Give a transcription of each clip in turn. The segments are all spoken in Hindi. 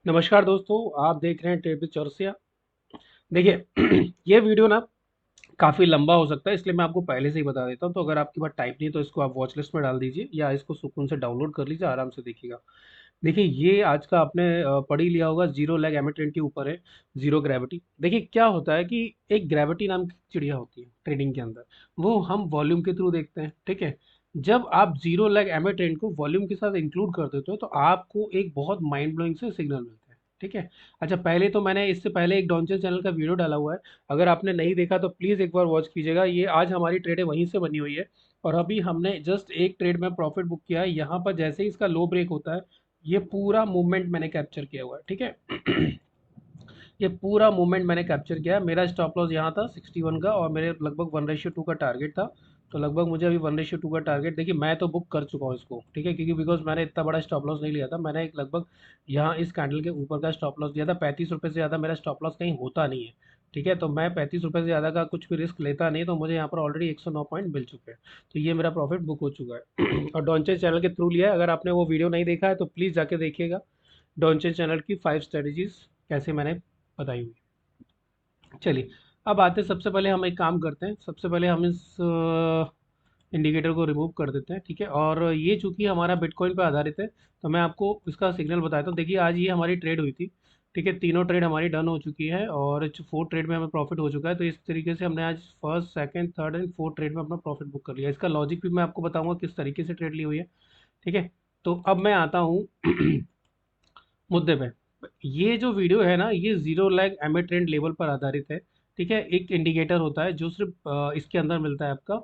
नमस्कार दोस्तों, आप देख रहे हैं ट्रेड विद चौरसिया। देखिए ये वीडियो ना काफ़ी लंबा हो सकता है, इसलिए मैं आपको पहले से ही बता देता हूँ। तो अगर आपके पास टाइप नहीं है तो इसको आप वॉच लिस्ट में डाल दीजिए या इसको सुकून से डाउनलोड कर लीजिए, आराम से देखिएगा। देखिए ये आज का आपने पढ़ ही लिया होगा, जीरो लैग एमी ट्रेंड के ऊपर है, जीरो ग्रेविटी। देखिए क्या होता है कि एक ग्रेविटी नाम की चिड़िया होती है ट्रेडिंग के अंदर, वो हम वॉल्यूम के थ्रू देखते हैं, ठीक है। जब आप जीरो लैग एमी ट्रेंड को वॉल्यूम के साथ इंक्लूड कर देते हो तो आपको एक बहुत माइंड ब्लोइंग से सिग्नल मिलता है, ठीक है। अच्छा, पहले तो मैंने इससे पहले एक डॉन्चर चैनल का वीडियो डाला हुआ है, अगर आपने नहीं देखा तो प्लीज़ एक बार वॉच कीजिएगा। ये आज हमारी ट्रेडें वहीं से बनी हुई है, और अभी हमने जस्ट एक ट्रेड में प्रॉफिट बुक किया है। यहाँ पर जैसे ही इसका लो ब्रेक होता है, ये पूरा मूवमेंट मैंने कैप्चर किया हुआ है, ठीक है। ये पूरा मूवमेंट मैंने कैप्चर किया है। मेरा स्टॉप लॉस यहाँ था 61 का, और मेरे लगभग 1:2 का टारगेट था। तो लगभग मुझे अभी 1:2 का टारगेट, देखिए मैं तो बुक कर चुका हूँ इसको, ठीक है, क्योंकि बिकॉज मैंने इतना बड़ा स्टॉप लॉस नहीं लिया था। मैंने एक लगभग यहाँ इस कैंडल के ऊपर का स्टॉप लॉस दिया था, 35 रुपये से ज़्यादा मेरा स्टॉप लॉस कहीं होता नहीं है, ठीक है। तो मैं 35 रुपये से ज़्यादा का कुछ भी रिस्क लेता नहीं, तो मुझे यहाँ पर ऑलरेडी 109 पॉइंट मिल चुके हैं। तो ये मेरा प्रॉफिट बुक हो चुका है और डॉन्चेस चैनल के थ्रू लिया है। अगर आपने वो वीडियो नहीं देखा है तो प्लीज़ जाके देखिएगा, डॉन्चेस चैनल की 5 स्ट्रेटजीज कैसे मैंने बताई हुई। चलिए, अब आते हैं, सबसे पहले हम एक काम करते हैं, सबसे पहले हम इस इंडिकेटर को रिमूव कर देते हैं, ठीक है। और ये चूंकि हमारा बिटकॉइन पे आधारित है, तो मैं आपको इसका सिग्नल बताता हूँ। देखिए आज ये हमारी ट्रेड हुई थी, ठीक है, तीनों ट्रेड हमारी डन हो चुकी है और फोर्थ ट्रेड में हमें प्रॉफिट हो चुका है। तो इस तरीके से हमने आज first second third and fourth trade में अपना प्रॉफिट बुक कर लिया। इसका लॉजिक भी मैं आपको बताऊंगा किस तरीके से ट्रेड ली हुई है, ठीक है। तो अब मैं आता हूँ मुद्दे पे। ये जो वीडियो है ना, ये zero lag EMA trend level पर आधारित है, ठीक है। एक इंडिकेटर होता है जो सिर्फ इसके अंदर मिलता है आपका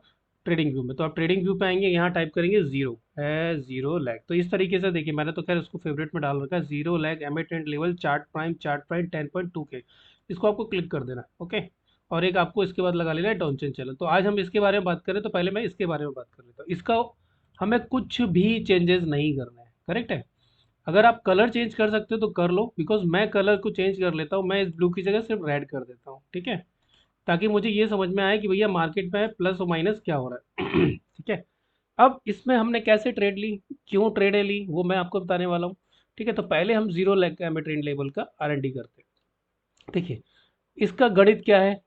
ट्रेडिंग व्यू में। तो आप ट्रेडिंग व्यू पे आएंगे, यहाँ टाइप करेंगे जीरो है, जीरो लैग। तो इस तरीके से देखिए, मैंने तो खैर उसको फेवरेट में डाल रखा है, zero lag EMA trend level chart prime 10.2 के। इसको आपको क्लिक कर देना, ओके। और एक आपको इसके बाद लगा लेना है डॉन्चन चैनल। तो आज हम इसके बारे में बात करें, तो पहले मैं इसके बारे में बात कर लेता हूँ। इसका हमें कुछ भी चेंजेस नहीं करना है, करेक्ट है। अगर आप कलर चेंज कर सकते हो तो कर लो, बिकॉज मैं कलर को चेंज कर लेता हूँ, मैं इस ब्लू की जगह सिर्फ रेड कर देता हूँ, ठीक है। ताकि मुझे ये समझ में आए कि भैया मार्केट में प्लस और माइनस क्या हो रहा है ठीक है। अब इसमें हमने कैसे ट्रेड ली, क्यों ट्रेड ली, वो मैं आपको बताने वाला हूँ, ठीक है। तो पहले हम जीरो लेग का ट्रेंड लेवल का R&D करते हैं। देखिए इसका गणित क्या है,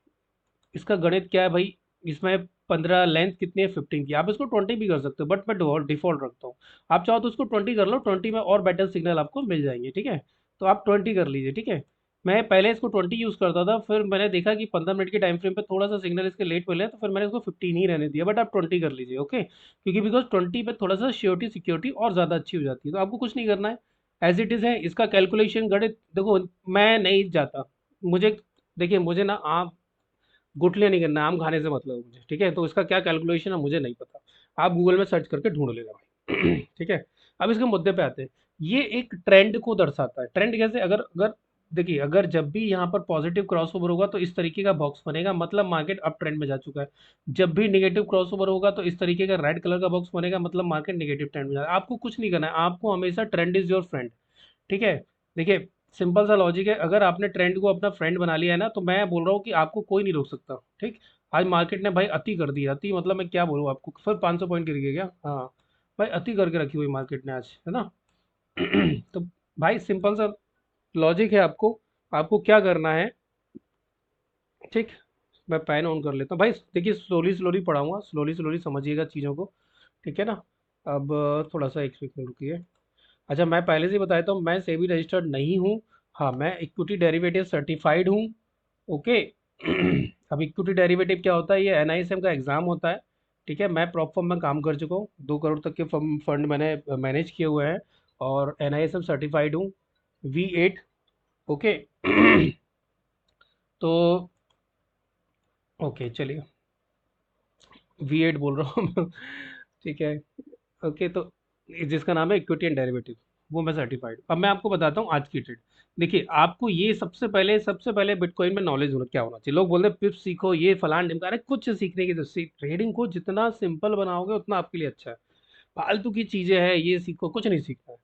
इसका गणित क्या है भाई। इसमें 15 लेंथ कितनी है, 15 की। आप इसको 20 भी कर सकते हो, बट मैं डिफॉल्ट रखता हूँ। आप चाहो तो उसको 20 कर लो, 20 में और बेटर सिग्नल आपको मिल जाएंगे, ठीक है। तो आप 20 कर लीजिए, ठीक है। मैं पहले इसको 20 यूज़ करता था, फिर मैंने देखा कि 15 मिनट के टाइम फ्रेम पे थोड़ा सा सिग्नल इसके लेट मिले, तो फिर मैंने इसको 15 ही रहने दिया। बट आप 20 कर लीजिए, ओके, क्योंकि बिकॉज 20 पे थोड़ा सा श्योरिटी सिक्योरिटी और ज़्यादा अच्छी हो जाती है। तो आपको कुछ नहीं करना है, एज इट इज़ है। इसका कैलकुलेशन गणित देखो, मैं नहीं जाता, मुझे, देखिए मुझे ना आप गुठलियाँ नहीं करना, आम खाने से मतलब है मुझे, ठीक है। तो इसका क्या कैलकुलेशन है मुझे नहीं पता, आप गूगल में सर्च करके ढूंढ लेना भाई ठीक है। अब इसके मुद्दे पे आते हैं। ये एक ट्रेंड को दर्शाता है। ट्रेंड कैसे, अगर अगर देखिए, अगर जब भी यहाँ पर पॉजिटिव क्रॉसओवर होगा तो इस तरीके का बॉक्स बनेगा, मतलब मार्केट अप ट्रेंड में जा चुका है। जब भी नेगेटिव क्रॉसओवर होगा तो इस तरीके का रेड कलर का बॉक्स बनेगा, मतलब मार्केट नेगेटिव ट्रेंड में जा रहा है। आपको कुछ नहीं करना है, आपको हमेशा ट्रेंड इज योर फ्रेंड, ठीक है। देखिए सिंपल सा लॉजिक है, अगर आपने ट्रेंड को अपना फ्रेंड बना लिया है ना, तो मैं बोल रहा हूँ कि आपको कोई नहीं रोक सकता, ठीक। आज मार्केट ने भाई अति कर दी, अति मतलब मैं क्या बोलूँ आपको, फिर 500 पॉइंट गिर गया क्या, हाँ भाई अति करके रखी हुई मार्केट ने आज, है ना तो भाई सिंपल सा लॉजिक है, आपको आपको क्या करना है, ठीक। मैं पेन ऑन कर लेता हूँ भाई, देखिए स्लोली स्लोली पढ़ाऊंगा, स्लोली स्लोली समझिएगा चीज़ों को, ठीक है ना। अब थोड़ा सा एक सेकंड रुकिए। अच्छा, मैं पहले से ही बताया था, मैं सेबी रजिस्टर्ड नहीं हूँ। हाँ, मैं इक्विटी डेरिवेटिव सर्टिफाइड हूँ, ओके अब इक्विटी डेरिवेटिव क्या होता है, ये NISM का एग्ज़ाम होता है, ठीक है। मैं प्रॉप फर्म में काम कर चुका हूँ, 2 करोड़ तक के फंड मैंने मैनेज किए हुए हैं, और NISM सर्टिफाइड हूँ, V8, ओके तो ओके चलिए, V8 बोल रहा हूँ मैं, ठीक है, ओके। तो जिसका नाम है इक्विटी एंड डेरिवेटिव, वो मैं सर्टिफाइड। अब मैं आपको बताता हूँ आज की ट्रेड। देखिए आपको ये सबसे पहले बिटकॉइन में नॉलेज होना, क्या होना चाहिए। लोग बोलते हैं पिप सीखो, ये फलान ढिमका, अरे कुछ सीखने की जरूरत, ट्रेडिंग को जितना सिंपल बनाओगे उतना आपके लिए अच्छा है। फालतू की चीजें हैं, ये सीखो, कुछ नहीं सीखना है,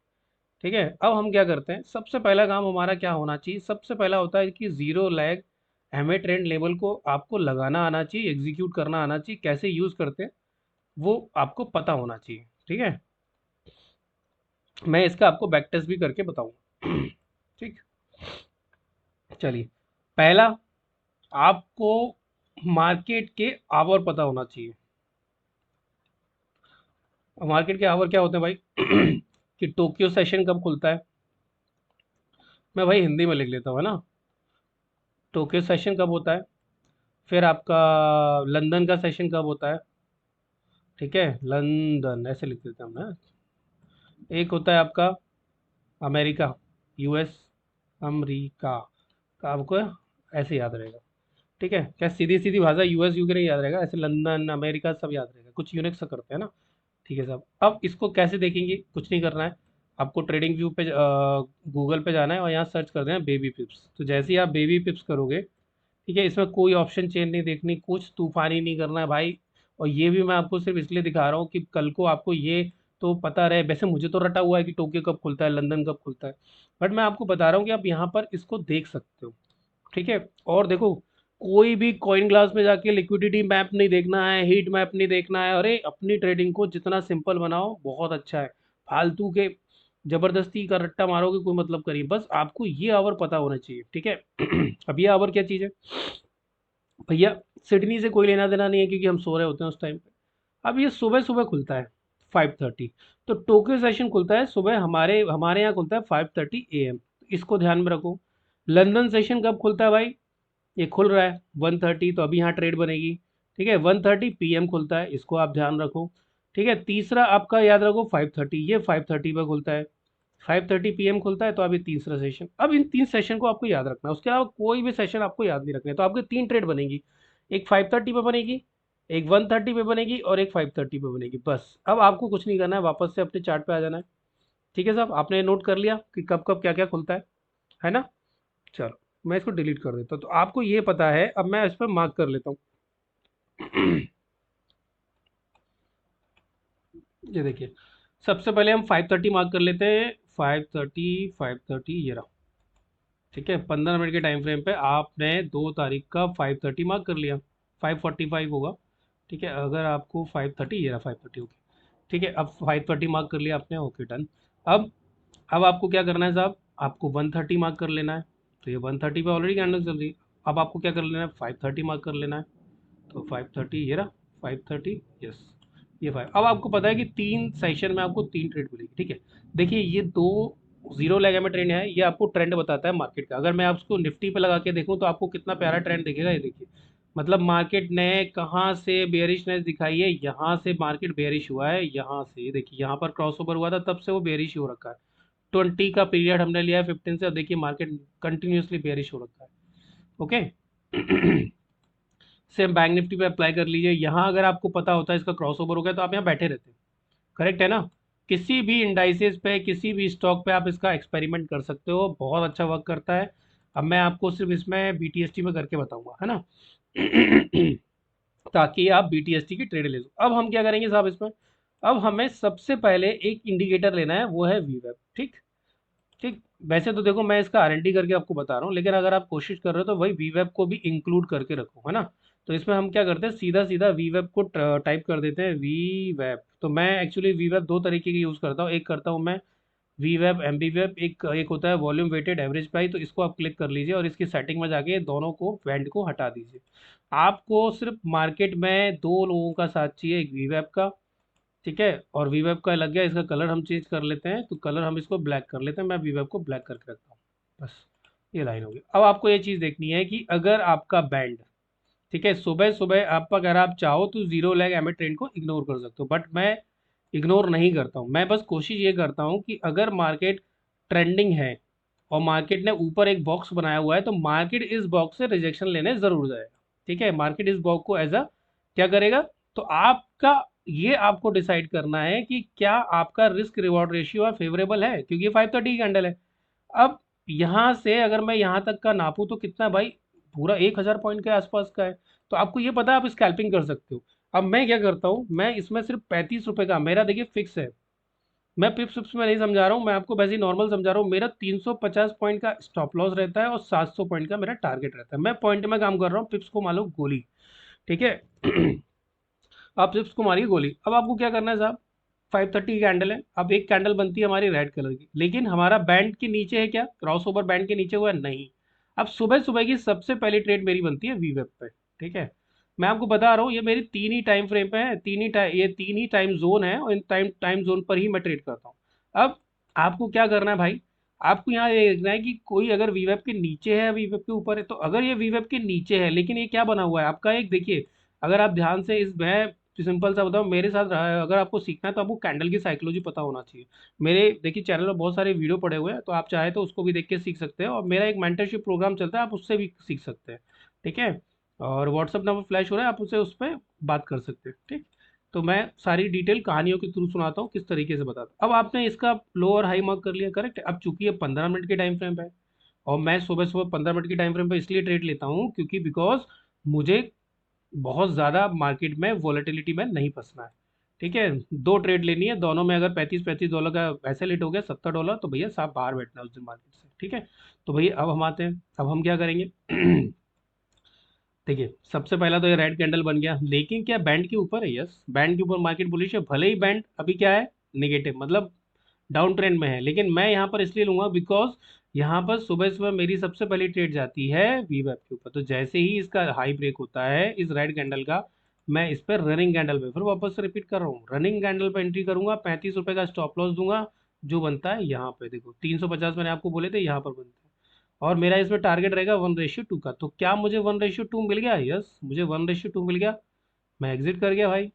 ठीक है। अब हम क्या करते हैं, सबसे पहला काम हमारा क्या होना चाहिए, सबसे पहला होता है कि जीरो लैग हमें ट्रेंड लेवल को आपको लगाना आना चाहिए, एग्जीक्यूट करना आना चाहिए, कैसे यूज करते हैं वो आपको पता होना चाहिए, ठीक है। मैं इसका आपको बैक टेस्ट भी करके बताऊंगा ठीक, चलिए, पहला, आपको मार्केट के आवर पता होना चाहिए। मार्केट के आवर क्या होते हैं भाई? कि टोक्यो सेशन कब खुलता है, मैं भाई हिंदी में लिख लेता हूँ, है ना। टोक्यो सेशन कब होता है, फिर आपका लंदन का सेशन कब होता है, ठीक है, लंदन ऐसे लिख देते हैं हम ना। एक होता है आपका अमेरिका, यूएस, अमेरिका का आपको ऐसे याद रहेगा, ठीक है। क्या सीधी सीधी भाषा यूएस यूके नहीं याद रहेगा, ऐसे लंदन अमेरिका सब याद रहेगा, कुछ यूनिक सा करते हैं ना। ठीक है साहब, अब इसको कैसे देखेंगे, कुछ नहीं करना है, आपको ट्रेडिंग व्यू पे गूगल पे जाना है और यहाँ सर्च कर देना बेबी पिप्स। तो जैसे ही आप बेबी पिप्स करोगे, ठीक है, इसमें कोई ऑप्शन चेंज नहीं देखनी, कुछ तूफानी नहीं करना है भाई। और ये भी मैं आपको सिर्फ इसलिए दिखा रहा हूँ कि कल को आपको ये तो पता रहे। वैसे मुझे तो रटा हुआ है कि टोक्यो कब खुलता है, लंदन कब खुलता है, बट मैं आपको बता रहा हूँ कि आप यहाँ पर इसको देख सकते हो, ठीक है। और देखो, कोई भी कॉइन ग्लास में जाके लिक्विडिटी मैप नहीं देखना है, हीट मैप नहीं देखना है। अरे अपनी ट्रेडिंग को जितना सिंपल बनाओ बहुत अच्छा है। फालतू के जबरदस्ती का रट्टा मारोगे कोई मतलब करिए, बस आपको ये आवर पता होना चाहिए, ठीक है। अब ये आवर क्या चीज़ है भैया, सिडनी से कोई लेना देना नहीं है क्योंकि हम सो रहे होते हैं उस टाइम पे। अब ये सुबह सुबह खुलता है 5:30, तो टोक्यो सेशन खुलता है सुबह, हमारे हमारे यहाँ खुलता है 5:30 AM। इसको ध्यान में रखो। लंदन सेशन कब खुलता है भाई, ये खुल रहा है 1:30, तो अभी यहाँ ट्रेड बनेगी, ठीक है। 1:30 PM खुलता है, इसको आप ध्यान रखो, ठीक है। तीसरा आपका याद रखो 5:30, ये 5:30 पे खुलता है, 5:30 PM खुलता है, तो अभी तीसरा सेशन। अब इन 3 सेशन को आपको याद रखना है, उसके अलावा कोई भी सेशन आपको याद नहीं रखना है। तो आपके 3 ट्रेड बनेगी, एक 5:30 पे बनेगी, एक 1:30 पे बनेगी और एक 5:30 पे बनेगी, बस। अब आपको कुछ नहीं करना है, वापस से अपने चार्ट पे आ जाना है, ठीक है साहब। आपने नोट कर लिया कि कब कब क्या क्या खुलता है ना। चलो, मैं इसको डिलीट कर देता हूँ, तो आपको ये पता है। अब मैं इस पर मार्क कर लेता हूँ। ये देखिए, सबसे पहले हम 5:30 मार्क कर लेते हैं। 5:30 ये रहा, ठीक है। 15 मिनट के टाइम फ्रेम पे आपने 2 तारीख का 5:30 मार्क कर लिया, 5:45 होगा, ठीक है। अगर आपको 5:30, ये रहा 5:30, ओके, ठीक है। अब 5:30 मार्क कर लिया आपने, ओके डन। अब अब आपको क्या करना है साहब, आपको 1:30 मार्क कर लेना है। तो ये 1:30 पे ऑलरेडी कैंडल चल रही है। अब आपको क्या कर लेना है, 5:30 मार्क कर लेना है। तो 5:30 ये रहा, 5:30, यस, ये 5। अब आपको पता है कि 3 सेशन में आपको 3 ट्रेड मिलेगी, ठीक है। देखिए, ये 2 0 लेग में ट्रेंड है, ये आपको ट्रेंड बताता है मार्केट का। अगर मैं आपको निफ्टी पे लगा के देखूँ तो आपको कितना प्यारा ट्रेंड दिखेगा, ये देखिए। मतलब मार्केट ने कहाँ से बेयरिशनेस दिखाई है, यहाँ से मार्केट बेयरिश हुआ है, यहाँ से ये देखिए, यहाँ पर क्रॉस ओवर हुआ था, तब से वो बेयरिश हो रखा है। 20 का पीरियड हमने लिया है 15 से, अब देखिए मार्केट कंटिन्यूसली बेयरिश हो रखा है, ओके। सेम बैंक निफ्टी पे अप्लाई कर लीजिए। यहाँ अगर आपको पता होता है इसका क्रॉस ओवर हो गया तो आप यहाँ बैठे रहते हैं, करेक्ट है ना। किसी भी इंडाइसेस पे, किसी भी स्टॉक पे आप इसका एक्सपेरिमेंट कर सकते हो, बहुत अच्छा वर्क करता है। अब मैं आपको सिर्फ इसमें बीटीएसटी में करके बताऊंगा, है ना। ताकि आप बीटीएसटी की ट्रेड ले लो। अब हम क्या करेंगे साहब इसमें, अब हमें सबसे पहले एक इंडिकेटर लेना है, वो है वीवेब, ठीक। ठीक, वैसे तो देखो मैं इसका आरएनडी करके आपको बता रहा हूँ, लेकिन अगर आप कोशिश कर रहे हो तो वही वीवेब को भी इंक्लूड करके रखो, है ना। तो इसमें हम क्या करते हैं, सीधा सीधा वीवेब को टाइप कर देते हैं, वीवेब। तो मैं एक्चुअली वीवेब 2 तरीके की यूज़ करता हूँ, एक करता हूँ मैं वीवेब एमबीवेब, एक एक होता है वॉल्यूम वेटेड एवरेज प्राइस। तो इसको आप क्लिक कर लीजिए और इसकी सेटिंग में जाके दोनों को बैंड को हटा दीजिए। आपको सिर्फ मार्केट में 2 लोगों का साथ चाहिए, एक वीवेब का, ठीक है, और वीवेब का लग गया। इसका कलर हम चेंज कर लेते हैं, तो कलर हम इसको ब्लैक कर लेते हैं, मैं वीवेब को ब्लैक करके रखता हूँ, बस। ये लाइन होगी। अब आपको ये चीज़ देखनी है कि अगर आपका बैंड, ठीक है, सुबह सुबह आप, अगर आप चाहो तो 0 लेग ट्रेंड को इग्नोर कर सकते हो, बट मैं इग्नोर नहीं करता हूँ। मैं बस कोशिश ये करता हूँ कि अगर मार्केट ट्रेंडिंग है और मार्केट ने ऊपर एक बॉक्स बनाया हुआ है, तो मार्केट इस बॉक्स से रिजेक्शन लेने ज़रूर जाएगा, ठीक है। मार्केट इस बॉक्स को एज अ क्या करेगा, तो आपका, ये आपको डिसाइड करना है कि क्या आपका रिस्क रिवॉर्ड रेशियो है, फेवरेबल है, क्योंकि ये 5:30 की कैंडल है। अब यहाँ से अगर मैं यहाँ तक का नापूं तो कितना भाई, पूरा 1,000 पॉइंट के आसपास का है। तो आपको ये पता है, आप स्कैल्पिंग कर सकते हो। अब मैं क्या करता हूँ, मैं इसमें सिर्फ 35 रुपए का, मेरा देखिए फिक्स है। मैं पिप्स विप्स में नहीं समझा रहा हूँ, मैं आपको वैसे ही नॉर्मल समझा रहा हूँ। मेरा 350 पॉइंट का स्टॉप लॉस रहता है और 700 पॉइंट का मेरा टारगेट रहता है। मैं पॉइंट में काम कर रहा हूँ, पिप्स को मान लो गोली, ठीक है। आप पिप्स को मारिए गोली। अब आपको क्या करना है साहब, 530 की कैंडल है। अब एक कैंडल बनती है हमारी रेड कलर की, लेकिन हमारा बैंड के नीचे है क्या, क्रॉस ओवर बैंड के नीचे हुआ है? नहीं। अब सुबह सुबह की सबसे पहली ट्रेड मेरी बनती है वीवेब पे। ठीक है, मैं आपको बता रहा हूँ ये मेरी तीन ही टाइम फ्रेम पे है, ये तीन ही टाइम जोन है, और इन टाइम जोन पर ही मैं ट्रेड करता हूँ। अब आपको क्या करना है भाई, आपको यहाँ ये देखना है कि कोई अगर वीवेब के नीचे है, वीवेब के ऊपर है। तो अगर ये वीवेब के नीचे है, लेकिन ये क्या बना हुआ है आपका, एक देखिए, अगर आप ध्यान से इस मैं सिंपल सा बताऊं, मेरे साथ रहा है, अगर आपको सीखना है तो आपको कैंडल की साइकोलॉजी पता होना चाहिए। मेरे देखिए चैनल में बहुत सारे वीडियो पड़े हुए हैं, तो आप चाहे तो उसको भी देख के सीख सकते हैं, और मेरा एक मेंटरशिप प्रोग्राम चलता है, आप उससे भी सीख सकते हैं। ठीक है, और व्हाट्सअप नंबर फ्लैश हो रहा है, आप उससे उस पर बात कर सकते हैं। ठीक, तो मैं सारी डिटेल कहानियों के थ्रू सुनाता हूँ, किस तरीके से बताता हूँ। अब आपने इसका लो और हाई मार्क कर लिया, करेक्ट। अब चूंकि ये 15 मिनट के टाइम फ्रेम पे है, और मैं सुबह सुबह 15 मिनट के टाइम फ्रेम पे इसलिए ट्रेड लेता हूँ क्योंकि बिकॉज मुझे बहुत ज़्यादा मार्केट में वॉलेटिलिटी में नहीं फंसना है। ठीक है, दो ट्रेड लेनी है, दोनों में अगर $35 का वैसे लेट हो गया $70, तो भैया साहब बाहर बैठना है उस दिन मार्केट से। ठीक है, तो भैया अब हम आते हैं, अब हम क्या करेंगे। देखिए सबसे पहला तो ये रेड कैंडल बन गया, लेकिन क्या बैंड के ऊपर है? यस, बैंड के ऊपर मार्केट बुलिश है, भले ही बैंड अभी क्या है, नेगेटिव, मतलब डाउन ट्रेंड में है, लेकिन मैं यहाँ पर इसलिए लूंगा बिकॉज यहाँ पर सुबह सुबह मेरी सबसे पहली ट्रेड जाती है वीवेब के ऊपर। तो जैसे ही इसका हाई ब्रेक होता है इस रेड कैंडल का, मैं इस पर रनिंग कैंडल पे, फिर वापस से रिपीट कर रहा हूँ, रनिंग कैंडल पे एंट्री करूंगा, ₹35 का स्टॉप लॉस दूंगा, जो बनता है यहाँ पे देखो 350 मैंने आपको बोले थे, यहाँ पर बनते हैं। और मेरा इसमें टारगेट रहेगा 1:2 का। तो क्या मुझे 1:2 मिल गया? यस, मुझे 1:2 मिल गया, मैं एग्जिट कर गया भाई।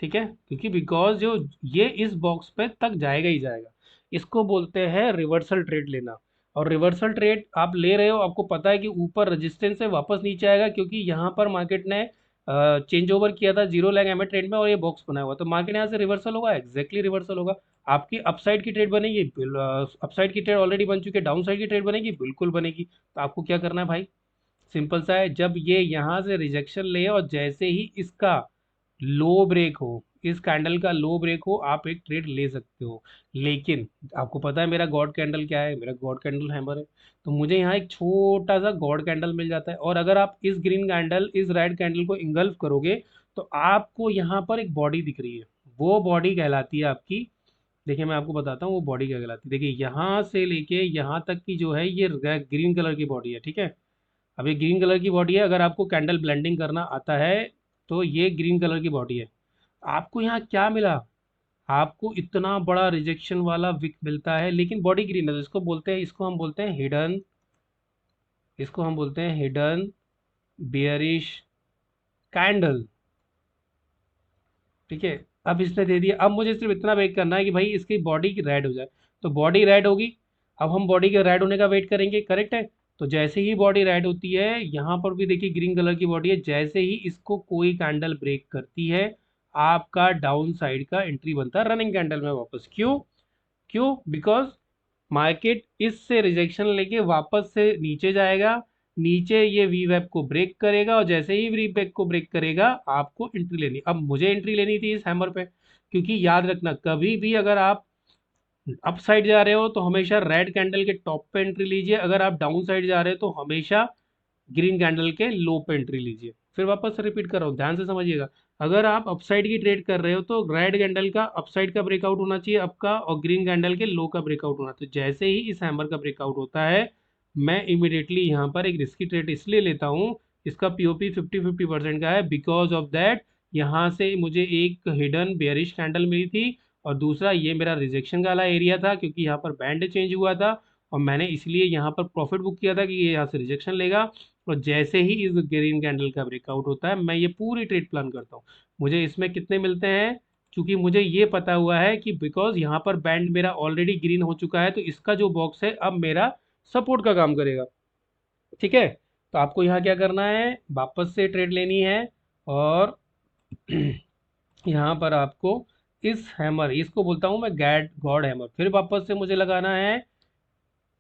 ठीक है, क्योंकि बिकॉज जो ये इस बॉक्स पे तक जाएगा ही जाएगा, इसको बोलते हैं रिवर्सल ट्रेड लेना। और रिवर्सल ट्रेड आप ले रहे हो, आपको पता है कि ऊपर रेजिस्टेंस है, वापस नीचे आएगा, क्योंकि यहाँ पर मार्केट ने चेंज ओवर किया था जीरो लैग एमए ट्रेड में, और ये बॉक्स बना हुआ, तो मार्केट यहाँ से रिवर्सल होगा, एग्जैक्टली रिवर्सल होगा। आपकी अपसाइड की ट्रेड बनेगी, अपसाइड की ट्रेड ऑलरेडी बन चुकी है, डाउन साइड की ट्रेड बनेगी, बिल्कुल बनेगी। तो आपको क्या करना है भाई, सिंपल सा है, जब ये यहाँ से रिजेक्शन ले और जैसे ही इसका लो ब्रेक हो, इस कैंडल का लो ब्रेक हो, आप एक ट्रेड ले सकते हो। लेकिन आपको पता है मेरा गॉड कैंडल क्या है, मेरा गॉड कैंडल हैमर है। तो मुझे यहाँ एक छोटा सा गॉड कैंडल मिल जाता है, और अगर आप इस ग्रीन कैंडल इस रेड कैंडल को इंगल्फ करोगे, तो आपको यहाँ पर एक बॉडी दिख रही है, वो बॉडी कहलाती है आपकी, देखिए मैं आपको बताता हूँ वो बॉडी क्या कहलाती है। देखिए यहाँ से लेके यहाँ तक की जो है ये ग्रीन कलर की बॉडी है। ठीक है, अब ये ग्रीन कलर की बॉडी है, अगर आपको कैंडल ब्लेंडिंग करना आता है तो ये ग्रीन कलर की बॉडी है। आपको यहाँ क्या मिला, आपको इतना बड़ा रिजेक्शन वाला विक मिलता है, लेकिन बॉडी ग्रीन है, तो इसको बोलते हैं, इसको हम बोलते हैं हिडन, इसको हम बोलते हैं हिडन बियरिश कैंडल। ठीक है, अब इसने दे दिया, अब मुझे सिर्फ इतना वेट करना है कि भाई इसकी बॉडी की रेड हो जाए। तो बॉडी रेड होगी, अब हम बॉडी के रेड होने का वेट करेंगे, करेक्ट है। तो जैसे ही बॉडी रेड होती है, यहाँ पर भी देखिए ग्रीन कलर की बॉडी है, जैसे ही इसको कोई कैंडल ब्रेक करती है, आपका डाउन साइड का एंट्री बनता है रनिंग कैंडल में वापस। क्यों? क्यों? बिकॉज मार्केट इससे रिजेक्शन लेके वापस से नीचे जाएगा, नीचे ये वी वेब को ब्रेक करेगा, और जैसे ही वी वेब को ब्रेक करेगा आपको एंट्री लेनी। अब मुझे एंट्री लेनी थी इस हैमर पे, क्योंकि याद रखना कभी भी अगर आप अप साइड जा रहे हो तो हमेशा रेड कैंडल के टॉप पे एंट्री लीजिए, अगर आप डाउन साइड जा रहे हो तो हमेशा ग्रीन कैंडल के लो पे एंट्री लीजिए। फिर वापस से रिपीट कर रहा हूँ, ध्यान से समझिएगा। अगर आप अपसाइड की ट्रेड कर रहे हो तो रेड कैंडल का अपसाइड का ब्रेकआउट होना चाहिए आपका, और ग्रीन कैंडल के लो का ब्रेकआउट होना चाहिए। जैसे ही इस हैमर का ब्रेकआउट होता है, मैं इमीडिएटली यहाँ पर एक रिस्की ट्रेड इसलिए लेता हूँ, इसका पीओपी 50-50% का है, बिकॉज ऑफ दैट यहाँ से मुझे एक हिडन बेयरिश कैंडल मिली थी, और दूसरा ये मेरा रिजेक्शन वाला एरिया था, क्योंकि यहाँ पर बैंड चेंज हुआ था, और मैंने इसलिए यहाँ पर प्रॉफिट बुक किया था कि ये यहाँ से रिजेक्शन लेगा। और जैसे ही इस ग्रीन कैंडल का ब्रेकआउट होता है, मैं ये पूरी ट्रेड प्लान करता हूँ। मुझे इसमें कितने मिलते हैं, क्योंकि मुझे ये पता हुआ है कि बिकॉज यहाँ पर बैंड मेरा ऑलरेडी ग्रीन हो चुका है, तो इसका जो बॉक्स है अब मेरा सपोर्ट का काम करेगा। ठीक है, तो आपको यहाँ क्या करना है, वापस से ट्रेड लेनी है, और यहाँ पर आपको इस हैमर, इसको बोलता हूँ मैं गैड गॉड हैमर, फिर वापस से मुझे लगाना है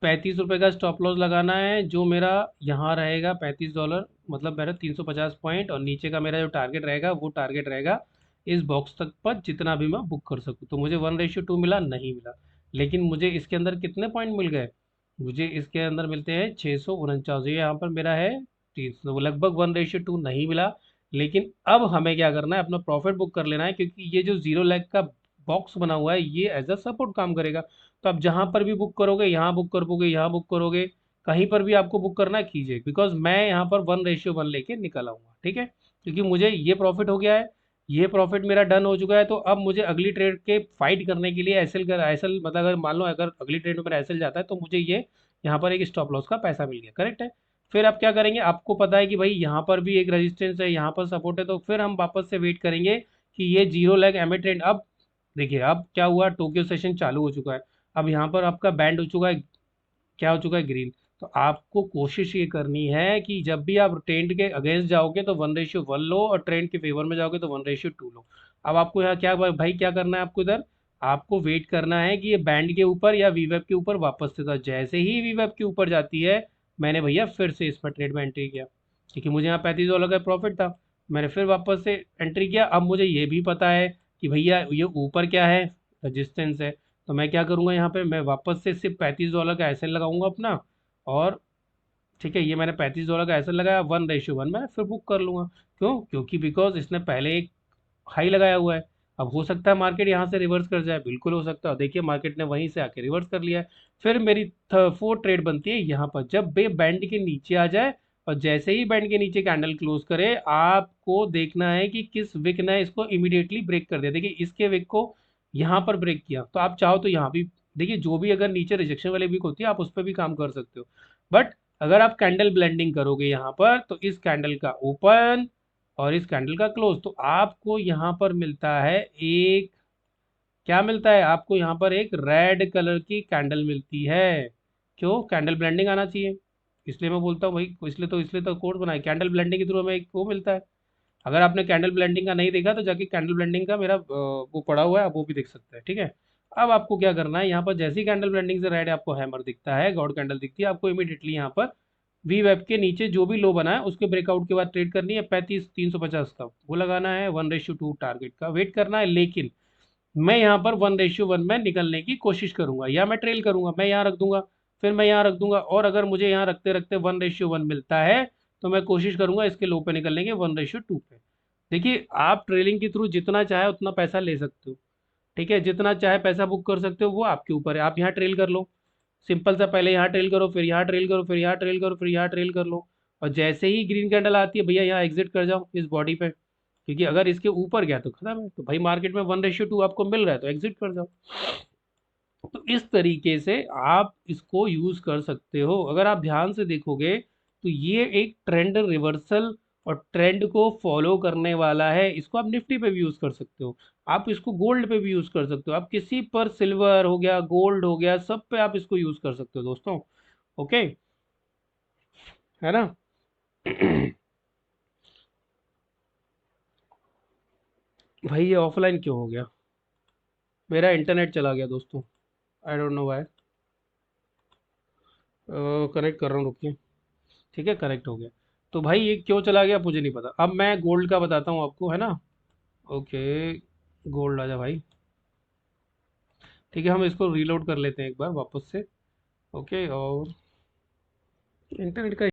₹35 का स्टॉप लॉस लगाना है, जो मेरा यहाँ रहेगा $35, मतलब मेरा 350 पॉइंट, और नीचे का मेरा जो टारगेट रहेगा वो टारगेट रहेगा इस बॉक्स तक पर जितना भी मैं बुक कर सकूँ। तो मुझे 1:2 मिला नहीं मिला, लेकिन मुझे इसके अंदर कितने पॉइंट मिल गए, मुझे इसके अंदर मिलते हैं 649, ये यहाँ पर मेरा है 300, लगभग 1:2 नहीं मिला। लेकिन अब हमें क्या करना है, अपना प्रॉफिट बुक कर लेना है, क्योंकि ये जो जीरो लैग का बॉक्स बना हुआ है ये एज अ सपोर्ट काम करेगा। तो आप जहां पर भी बुक करोगे, यहाँ बुक करोगे, यहाँ बुक करोगे, कहीं पर भी आपको बुक करना है कीजिए, बिकॉज मैं यहाँ पर 1:1 लेके निकल आऊंगा, ठीक है, क्योंकि मुझे ये प्रॉफिट हो गया है, ये प्रॉफिट मेरा डन हो चुका है। तो अब मुझे अगली ट्रेड के फाइट करने के लिए एसएल कर एसएल मतलब अगर मान लो अगर अगली ट्रेड में मेरा एसएल जाता है तो मुझे ये यहाँ पर एक स्टॉप लॉस का पैसा मिल गया, करेक्ट है। फिर आप क्या करेंगे, आपको पता है कि भाई यहाँ पर भी एक रेजिस्टेंस है, यहाँ पर सपोर्ट है, तो फिर हम वापस से वेट करेंगे कि ये जीरो लेग एमए ट्रेंड। अब देखिए अब क्या हुआ, टोक्यो सेशन चालू हो चुका है, अब यहाँ पर आपका बैंड हो चुका है, क्या हो चुका है, ग्रीन। तो आपको कोशिश ये करनी है कि जब भी आप ट्रेंड के अगेंस्ट जाओगे तो 1:1 लो, और ट्रेंड के फेवर में जाओगे तो 1:2 लो। अब आपको यहाँ क्या भाई क्या करना है, आपको इधर आपको वेट करना है कि ये बैंड के ऊपर या वीवेब के ऊपर वापस से, तो जैसे ही वीवेब के ऊपर जाती है, मैंने भैया फिर से इसमें ट्रेड में एंट्री किया, क्योंकि मुझे यहाँ $35 का प्रॉफिट था। मैंने फिर वापस से एंट्री किया। अब मुझे ये भी पता है कि भैया ये ऊपर क्या है, रजिस्टेंस है। तो मैं क्या करूंगा, यहाँ पे मैं वापस से सिर्फ $35 का एसएल लगाऊंगा अपना, और ठीक है, ये मैंने $35 का एसएल लगाया, 1:1 मैं फिर बुक कर लूंगा। क्यों, क्योंकि बिकॉज इसने पहले एक हाई लगाया हुआ है। अब हो सकता है मार्केट यहाँ से रिवर्स कर जाए, बिल्कुल हो सकता है, देखिए मार्केट ने वहीं से आके रिवर्स कर लिया है। फिर मेरी फोर्थ ट्रेड बनती है यहाँ पर, जब बे बैंड के नीचे आ जाए, और जैसे ही बैंड के नीचे कैंडल क्लोज करे, आपको देखना है कि किस विक ने इसको इमीडिएटली ब्रेक कर दिया। देखिए इसके विक को यहाँ पर ब्रेक किया, तो आप चाहो तो यहाँ भी देखिए, जो भी अगर नीचे रिजेक्शन वाली विक होती है आप उस पर भी काम कर सकते हो। बट अगर आप कैंडल ब्लेंडिंग करोगे यहाँ पर, तो इस कैंडल का ओपन और इस कैंडल का क्लोज, तो आपको यहाँ पर मिलता है एक, क्या मिलता है आपको यहाँ पर, एक रेड कलर की कैंडल मिलती है। क्यों, कैंडल ब्लेंडिंग आना चाहिए, इसलिए मैं बोलता हूँ भाई, इसलिए तो कोर्स बनाए, कैंडल ब्लेंडिंग के थ्रू हमें एक वो मिलता है। अगर आपने कैंडल ब्लेंडिंग का नहीं देखा तो जाके कैंडल ब्लेंडिंग का मेरा वो पड़ा हुआ है, आप वो भी देख सकते हैं, ठीक है। अब आपको क्या करना है, यहाँ पर जैसी कैंडल ब्लेंडिंग से रेड आपको हैमर दिखता है, गॉड कैंडल दिखती है, आपको इमीडिएटली यहाँ पर वी वेब के नीचे जो भी लो बना है उसके ब्रेकआउट के बाद ट्रेड करनी है, 35,350 का वो लगाना है, 1:2 टारगेट का वेट करना है। लेकिन मैं यहाँ पर 1:1 में निकलने की कोशिश करूंगा, या मैं ट्रेल करूंगा, मैं यहाँ रख दूंगा, फिर मैं यहाँ रख दूंगा, और अगर मुझे यहाँ रखते रखते 1:1 मिलता है, तो मैं कोशिश करूंगा इसके लो पे निकलने की, 1:2 पे। देखिए आप ट्रेलिंग के थ्रू जितना चाहे उतना पैसा ले सकते हो, ठीक है, जितना चाहे पैसा बुक कर सकते हो, वो आपके ऊपर है। आप यहाँ ट्रेल कर लो, सिंपल सा, पहले यहाँ ट्रेल करो, फिर यहाँ ट्रेल करो, फिर यहाँ ट्रेल करो, फिर यहाँ ट्रेल कर लो, और जैसे ही ग्रीन कैंडल आती है भैया यहाँ एग्जिट कर जाओ इस बॉडी पे, क्योंकि अगर इसके ऊपर गया तो खत्म है, तो भाई मार्केट में 1:2 आपको मिल रहा है तो एग्जिट कर जाओ। तो इस तरीके से आप इसको यूज कर सकते हो। अगर आप ध्यान से देखोगे तो ये एक ट्रेंड रिवर्सल और ट्रेंड को फॉलो करने वाला है, इसको आप निफ्टी पे भी यूज कर सकते हो, आप इसको गोल्ड पे भी यूज कर सकते हो, आप किसी पर, सिल्वर हो गया, गोल्ड हो गया, सब पे आप इसको यूज कर सकते हो दोस्तों। ओके, है ना। भाई ये ऑफलाइन क्यों हो गया, मेरा इंटरनेट चला गया दोस्तों, I don't know why. Connect कर रहा हूँ, रुकिए। ठीक है, कनेक्ट हो गया। तो भाई ये क्यों चला गया मुझे नहीं पता, अब मैं गोल्ड का बताता हूँ आपको, है ना। ओके, गोल्ड आजा भाई। ठीक है, हम इसको रीलोड कर लेते हैं एक बार वापस से। ओके, और इंटरनेट का